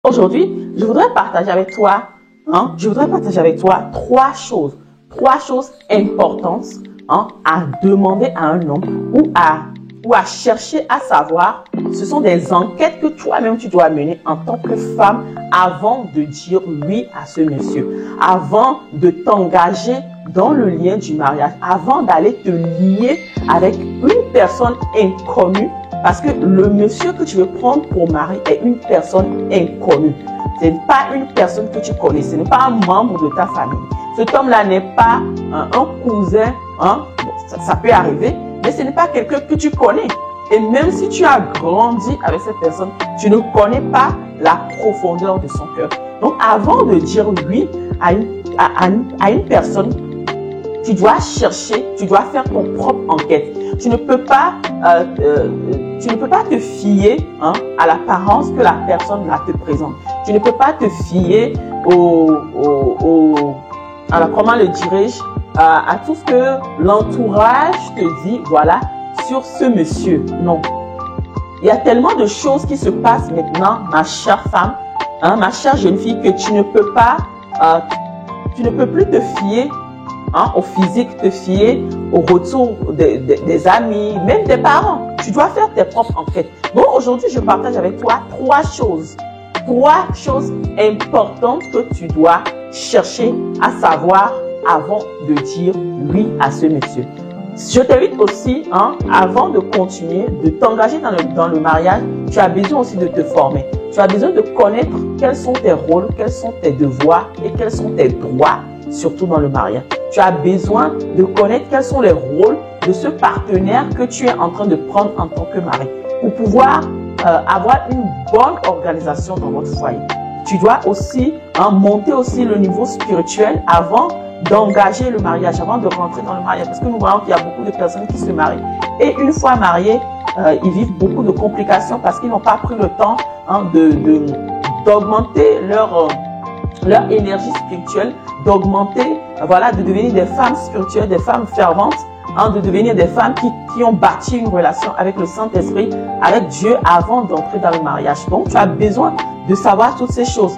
Aujourd'hui, je voudrais partager avec toi, trois choses importantes à demander à un homme ou à chercher à savoir. Ce sont des enquêtes que toi-même tu dois mener en tant que femme avant de dire oui à ce monsieur, avant de t'engager dans le lien du mariage, avant d'aller te lier avec une personne inconnue, parce que le monsieur que tu veux prendre pour mari est une personne inconnue. Ce n'est pas une personne que tu connais, ce n'est pas un membre de ta famille. Cet homme-là n'est pas un cousin, ça peut arriver, mais ce n'est pas quelqu'un que tu connais. Et même si tu as grandi avec cette personne, tu ne connais pas la profondeur de son cœur. Donc, avant de dire oui à une personne, tu dois chercher, tu dois faire ton propre enquête. Tu ne peux pas te fier à l'apparence que la personne là te présente. Tu ne peux pas te fier comment le dirais-je, à tout ce que l'entourage te dit, voilà, sur ce monsieur. Non. Il y a tellement de choses qui se passent maintenant, ma chère femme, ma chère jeune fille, que tu ne peux plus te fier au physique, te fier au retour des amis, même des parents. Tu dois faire tes propres enquêtes. Bon, aujourd'hui, je partage avec toi trois choses importantes que tu dois chercher à savoir avant de dire oui à ce monsieur. Je t'invite aussi, avant de continuer, de t'engager dans le mariage, tu as besoin aussi de te former. Tu as besoin de connaître quels sont tes rôles, quels sont tes devoirs et quels sont tes droits, surtout dans le mariage. Tu as besoin de connaître quels sont les rôles de ce partenaire que tu es en train de prendre en tant que mari pour pouvoir avoir une bonne organisation dans votre foyer. Tu dois aussi monter aussi le niveau spirituel avant d'engager le mariage, avant de rentrer dans le mariage. Parce que nous voyons qu'il y a beaucoup de personnes qui se marient. Et une fois mariés, ils vivent beaucoup de complications parce qu'ils n'ont pas pris le temps d'augmenter leur énergie spirituelle, d'augmenter, de devenir des femmes spirituelles, des femmes ferventes, de devenir des femmes qui ont bâti une relation avec le Saint-Esprit, avec Dieu avant d'entrer dans le mariage. Donc, tu as besoin de savoir toutes ces choses,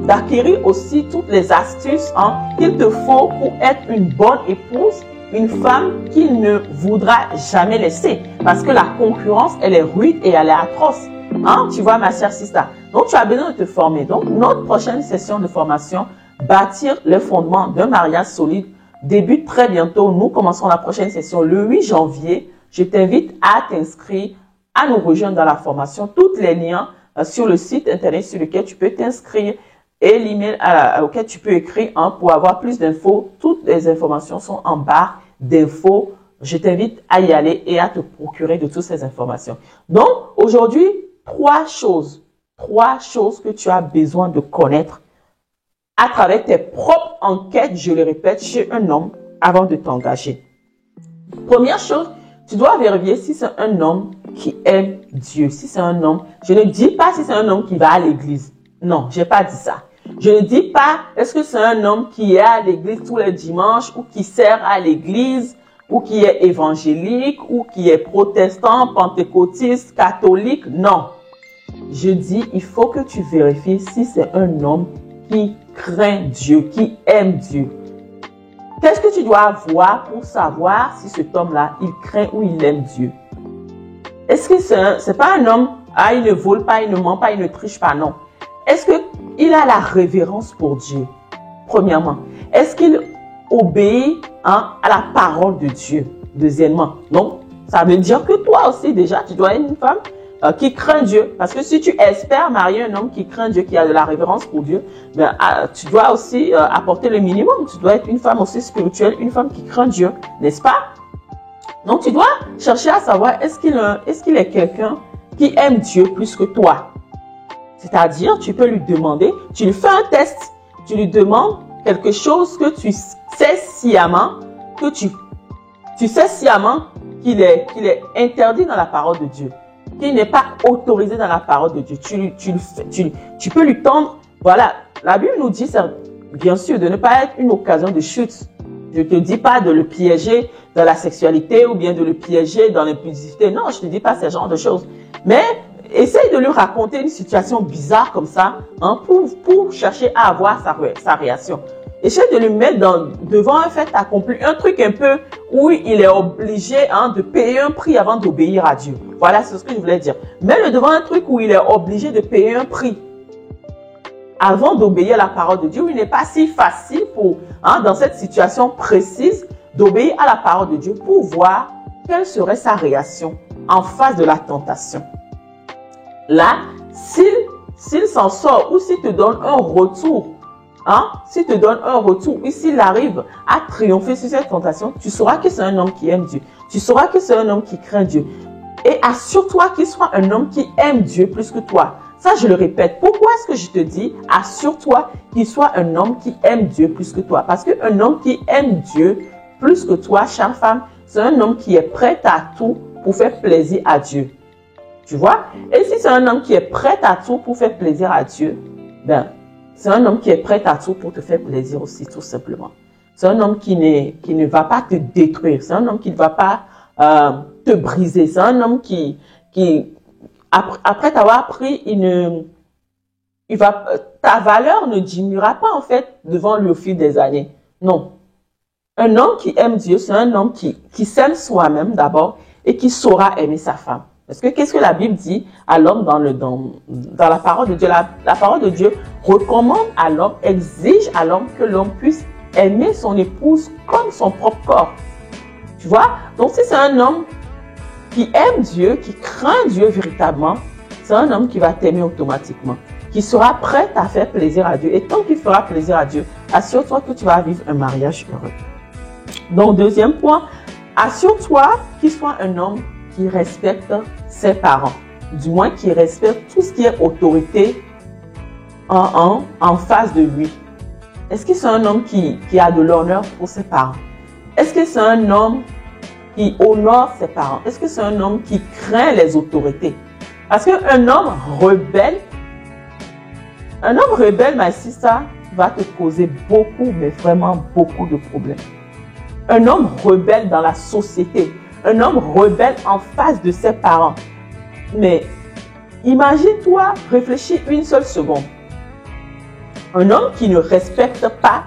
d'acquérir aussi toutes les astuces qu'il te faut pour être une bonne épouse, une femme qu'il ne voudra jamais laisser. Parce que la concurrence, elle est rude et elle est atroce. Tu vois, ma chère sister. Donc, tu as besoin de te former. Donc, notre prochaine session de formation, bâtir les fondements d'un mariage solide, débute très bientôt. Nous commençons la prochaine session le 8 janvier. Je t'invite à t'inscrire, à nous rejoindre dans la formation. Tous les liens sur le site internet sur lequel tu peux t'inscrire et l'email auquel tu peux écrire pour avoir plus d'infos. Toutes les informations sont en barre d'infos. Je t'invite à y aller et à te procurer de toutes ces informations. Donc, aujourd'hui, trois choses que tu as besoin de connaître à travers tes propres enquêtes, je le répète, chez un homme avant de t'engager. Première chose, tu dois vérifier si c'est un homme qui aime Dieu. Si c'est un homme, je ne dis pas si c'est un homme qui va à l'église. Non, j'ai pas dit ça. Je ne dis pas, est-ce que c'est un homme qui est à l'église tous les dimanches ou qui sert à l'église ou qui est évangélique ou qui est protestant, pentecôtiste, catholique. Non. Je dis, il faut que tu vérifies si c'est un homme qui craint Dieu, qui aime Dieu. Qu'est-ce que tu dois avoir pour savoir si cet homme-là, il craint ou il aime Dieu? Est-ce que c'est pas un homme, il ne vole pas, il ne ment pas, il ne triche pas, non. Est-ce qu'il a la révérence pour Dieu? Premièrement. Est-ce qu'il obéit à la parole de Dieu? Deuxièmement. Donc, ça veut dire que toi aussi, déjà, tu dois être une femme qui craint Dieu. Parce que si tu espères marier un homme qui craint Dieu, qui a de la révérence pour Dieu, tu dois aussi apporter le minimum. Tu dois être une femme aussi spirituelle, une femme qui craint Dieu, n'est-ce pas? Donc, tu dois chercher à savoir est-ce qu'il est quelqu'un qui aime Dieu plus que toi. C'est-à-dire, tu peux lui demander, tu lui fais un test, tu lui demandes quelque chose que tu sais sciemment, tu sais sciemment qu'il est interdit dans la parole de Dieu, qu'il n'est pas autorisé dans la parole de Dieu. Tu peux lui tendre, voilà, la Bible nous dit, bien sûr, de ne pas être une occasion de chute. Je ne te dis pas de le piéger dans la sexualité ou bien de le piéger dans l'impulsivité. Non, je ne te dis pas ce genre de choses. Mais essaye de lui raconter une situation bizarre comme ça, hein, pour chercher à avoir sa réaction. Essaye de lui mettre devant un fait accompli, un truc un peu où il est obligé, hein, de payer un prix avant d'obéir à Dieu. Voilà, c'est ce que je voulais dire. Mets-le devant un truc où il est obligé de payer un prix avant d'obéir à la parole de Dieu, où il n'est pas si facile pour, hein, dans cette situation précise, d'obéir à la parole de Dieu pour voir quelle serait sa réaction en face de la tentation. Là, s'il s'en sort ou s'il te donne un retour, hein, s'il te donne un retour ou s'il arrive à triompher sur cette tentation, tu sauras que c'est un homme qui aime Dieu. Tu sauras que c'est un homme qui craint Dieu. Et assure-toi qu'il soit un homme qui aime Dieu plus que toi. Ça, je le répète. Pourquoi est-ce que je te dis, assure-toi qu'il soit un homme qui aime Dieu plus que toi? Parce qu'un homme qui aime Dieu plus que toi, chère femme, c'est un homme qui est prêt à tout pour faire plaisir à Dieu. Tu vois? Et si c'est un homme qui est prêt à tout pour faire plaisir à Dieu, ben, c'est un homme qui est prêt à tout pour te faire plaisir aussi, tout simplement. C'est un homme qui ne va pas te détruire. C'est un homme qui ne va pas te briser. C'est un homme qui après t'avoir pris, ta valeur ne diminuera pas, en fait, devant lui au fil des années. Non. Un homme qui aime Dieu, c'est un homme qui s'aime soi-même d'abord et qui saura aimer sa femme. Parce que qu'est-ce que la Bible dit à l'homme dans la parole de Dieu? La parole de Dieu recommande à l'homme, exige à l'homme que l'homme puisse aimer son épouse comme son propre corps. Tu vois? Donc si c'est un homme qui aime Dieu, qui craint Dieu véritablement, c'est un homme qui va t'aimer automatiquement, qui sera prêt à faire plaisir à Dieu. Et tant qu'il fera plaisir à Dieu, assure-toi que tu vas vivre un mariage heureux. Donc, deuxième point, assure-toi qu'il soit un homme qui respecte ses parents. Du moins, qui respecte tout ce qui est autorité en face de lui. Est-ce que c'est un homme qui a de l'honneur pour ses parents? Est-ce que c'est un homme qui honore ses parents? Est-ce que c'est un homme qui craint les autorités? Parce qu'un homme rebelle, ma sister, va te causer beaucoup, mais vraiment beaucoup de problèmes. Un homme rebelle dans la société, un homme rebelle en face de ses parents. Mais imagine-toi, réfléchis une seule seconde. Un homme qui ne respecte pas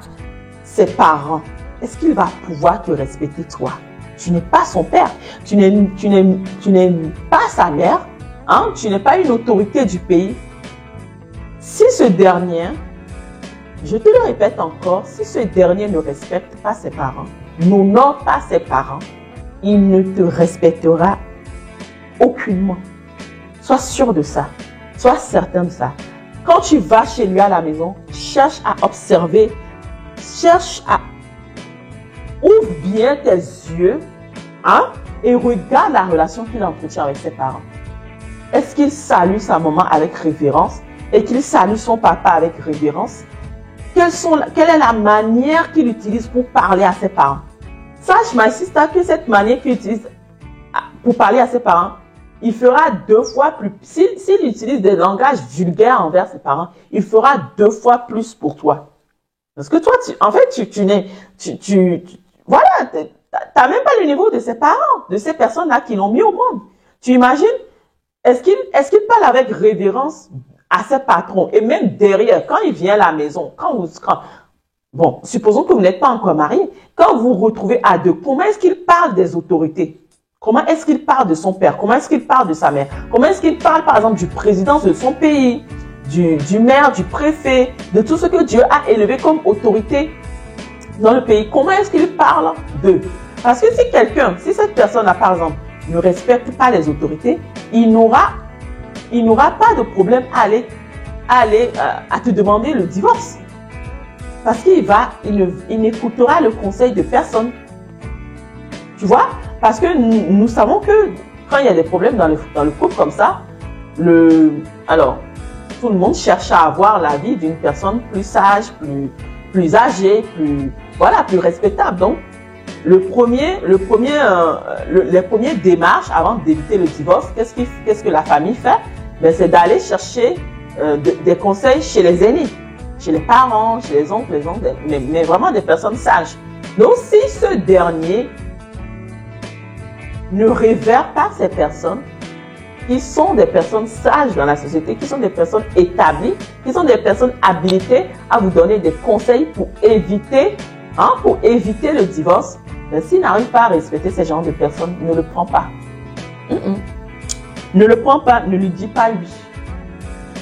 ses parents, est-ce qu'il va pouvoir te respecter toi? Tu n'es pas son père, tu n'es pas sa mère, hein? Tu n'es pas une autorité du pays. Si ce dernier, je te le répète encore, si ce dernier ne respecte pas ses parents, n'honore pas ses parents, il ne te respectera aucunement. Sois sûr de ça, sois certain de ça. Quand tu vas chez lui à la maison, cherche à observer, ouvre bien tes yeux, hein, et regarde la relation qu'il entretient avec ses parents. Est-ce qu'il salue sa maman avec révérence et qu'il salue son papa avec révérence? Quelle est la manière qu'il utilise pour parler à ses parents? Sache, ma sister, que cette manière qu'il utilise pour parler à ses parents, il fera 2 fois plus. S'il utilise des langages vulgaires envers ses parents, il fera 2 fois plus pour toi. Parce que toi, voilà, t'as même pas le niveau de ses parents, de ces personnes-là qui l'ont mis au monde. Tu imagines? Est-ce qu'il parle avec révérence à ses patrons? Et même derrière, quand il vient à la maison, bon, supposons que vous n'êtes pas encore marié, quand vous vous retrouvez à deux, comment est-ce qu'il parle des autorités? Comment est-ce qu'il parle de son père? Comment est-ce qu'il parle de sa mère? Comment est-ce qu'il parle, par exemple, du président de son pays, du maire, du préfet, de tout ce que Dieu a élevé comme autorité dans le pays? Comment est-ce qu'il parle d'eux? Parce que si cette personne-là, par exemple, ne respecte pas les autorités, il n'aura pas de problème à te demander le divorce. Parce il n'écoutera le conseil de personne. Tu vois? Parce que nous savons que quand il y a des problèmes dans le couple comme ça, alors, tout le monde cherche à avoir l'avis d'une personne plus sage, plus âgée, plus respectable. Donc, les premières démarches avant d'éviter le divorce, qu'est-ce que la famille fait? Ben, c'est d'aller chercher des conseils chez les aînés, chez les parents, chez les oncles, mais vraiment des personnes sages. Donc, si ce dernier ne révère pas ces personnes, qui sont des personnes sages dans la société, qui sont des personnes établies, qui sont des personnes habilitées à vous donner des conseils pour éviter le divorce. Mais s'il n'arrive pas à respecter ces genres de personnes, ne le prends pas. Ne le prends pas, ne lui dis pas oui.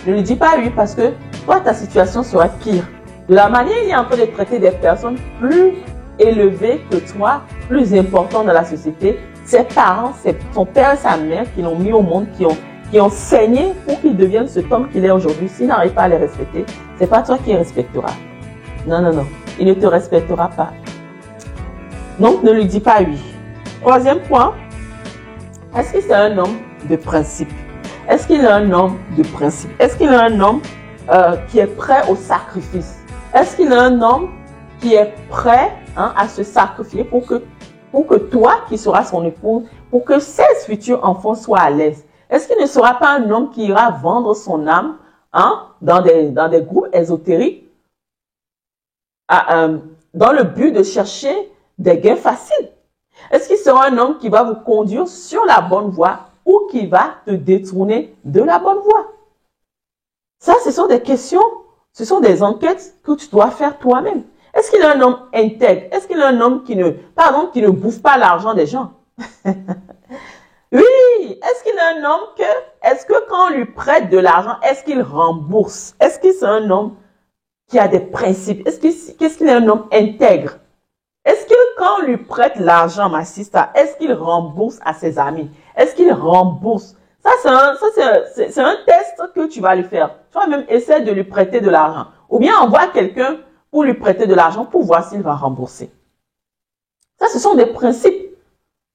Ne lui dis pas oui parce que toi, ta situation sera pire. De la manière, il est en train de traiter des personnes plus élevées que toi, plus importantes dans la société. Ses parents, son père et sa mère qui l'ont mis au monde, qui ont saigné pour qu'il devienne cet homme qu'il est aujourd'hui. S'il n'arrive pas à les respecter, c'est pas toi qui les respectera. Non, non, non. Il ne te respectera pas. Donc, ne lui dis pas oui. Troisième point. Est-ce que c'est un homme de principe? Est-ce qu'il est un homme de principe? Est-ce qu'il est un homme qui est prêt au sacrifice? Est-ce qu'il est un homme qui est prêt à se sacrifier pour que toi, qui seras son épouse, pour que ses futurs enfants soient à l'aise? Est-ce qu'il ne sera pas un homme qui ira vendre son âme dans des groupes ésotériques dans le but de chercher des gains faciles? Est-ce qu'il sera un homme qui va vous conduire sur la bonne voie ou qui va te détourner de la bonne voie? Ça, ce sont des questions, ce sont des enquêtes que tu dois faire toi-même. Est-ce qu'il est un homme intègre? Est-ce qu'il est un homme qui ne bouffe pas l'argent des gens? Oui, est-ce qu'il est un homme est-ce que quand on lui prête de l'argent, est-ce qu'il rembourse? Est-ce que c'est un homme qui a des principes? Qu'est-ce qu'il est un homme intègre? Est-ce que quand on lui prête l'argent, ma sister, est-ce qu'il rembourse à ses amis? Est-ce qu'il rembourse? Ça, c'est un test que tu vas lui faire. Tu vas même essayer de lui prêter de l'argent. Ou bien envoie quelqu'un pour lui prêter de l'argent pour voir s'il va rembourser. Ça, ce sont des principes.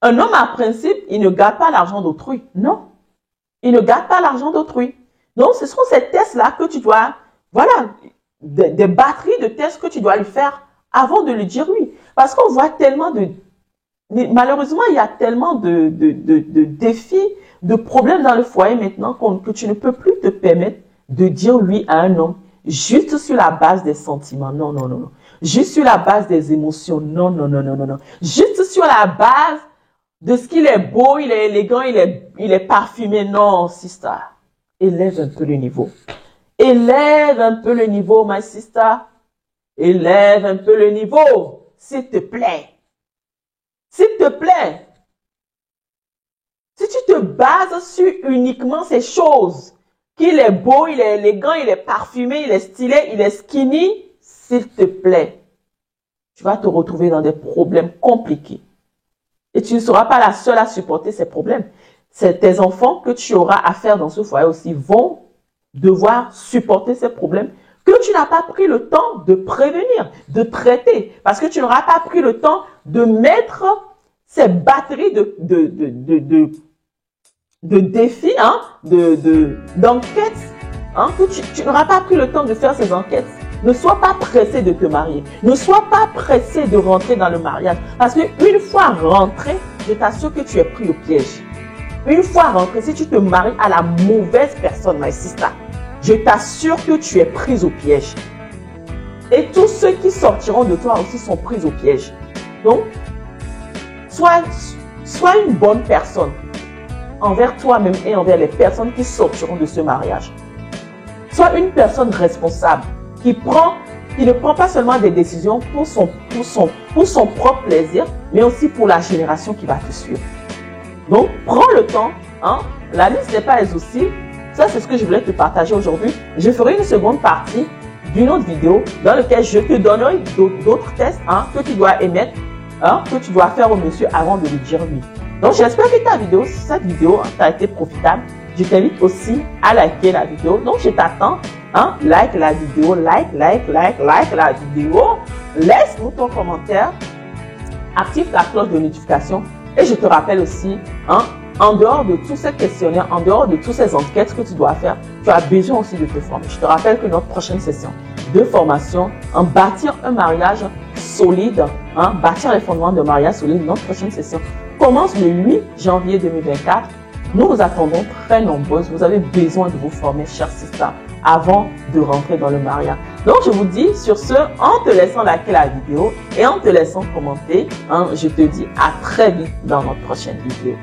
Un homme à principe, il ne garde pas l'argent d'autrui. Non. Il ne garde pas l'argent d'autrui. Donc, ce sont ces tests-là que tu dois, voilà, des batteries de tests que tu dois lui faire avant de lui dire oui. Parce qu'on voit tellement malheureusement, il y a tellement de défis, de problèmes dans le foyer maintenant que tu ne peux plus te permettre de dire oui à un homme juste sur la base des sentiments. Non, non, non, non. Juste sur la base des émotions. Non, non, non, non, non, non. Juste sur la base de ce qu'il est beau, il est élégant, il est parfumé. Non, sister. Élève un peu le niveau. Élève un peu le niveau, my sister. Élève un peu le niveau, s'il te plaît. S'il te plaît. Si tu te bases sur uniquement ces choses, qu'il est beau, il est élégant, il est parfumé, il est stylé, il est skinny, s'il te plaît, tu vas te retrouver dans des problèmes compliqués. Et tu ne seras pas la seule à supporter ces problèmes. C'est tes enfants que tu auras à faire dans ce foyer aussi vont devoir supporter ces problèmes que tu n'as pas pris le temps de prévenir, de traiter, parce que tu n'auras pas pris le temps de mettre ces batteries de défis, d'enquêtes, que tu n'auras pas pris le temps de faire ces enquêtes. Ne sois pas pressé de te marier. Ne sois pas pressé de rentrer dans le mariage. Parce qu'une fois rentré, je t'assure que tu es pris au piège. Une fois rentré, si tu te maries à la mauvaise personne, my sister, je t'assure que tu es prise au piège. Et tous ceux qui sortiront de toi aussi sont pris au piège. Donc, sois une bonne personne envers toi-même et envers les personnes qui sortiront de ce mariage. Sois une personne responsable qui ne prend pas seulement des décisions pour son propre plaisir, mais aussi pour la génération qui va te suivre. Donc, prends le temps. La liste n'est pas exhaustive. Ça, c'est ce que je voulais te partager aujourd'hui. Je ferai une seconde partie d'une autre vidéo dans laquelle je te donnerai d'autres tests que tu dois émettre, que tu dois faire au monsieur avant de lui dire oui. Donc, j'espère que cette vidéo t'a été profitable. Je t'invite aussi à liker la vidéo. Donc, je t'attends. Like la vidéo, like la vidéo. Laisse-nous ton commentaire. Active la cloche de notification. Et je te rappelle aussi, en dehors de tous ces questionnaires, en dehors de toutes ces enquêtes que tu dois faire, tu as besoin aussi de te former. Je te rappelle que notre prochaine session de formation, en bâtir un mariage solide, bâtir les fondements de mariage solide, notre prochaine session commence le 8 janvier 2024. Nous vous attendons très nombreuses. Vous avez besoin de vous former, chers sisters, avant de rentrer dans le mariage. Donc, je vous dis sur ce, en te laissant liker la vidéo et en te laissant commenter, je te dis à très vite dans notre prochaine vidéo.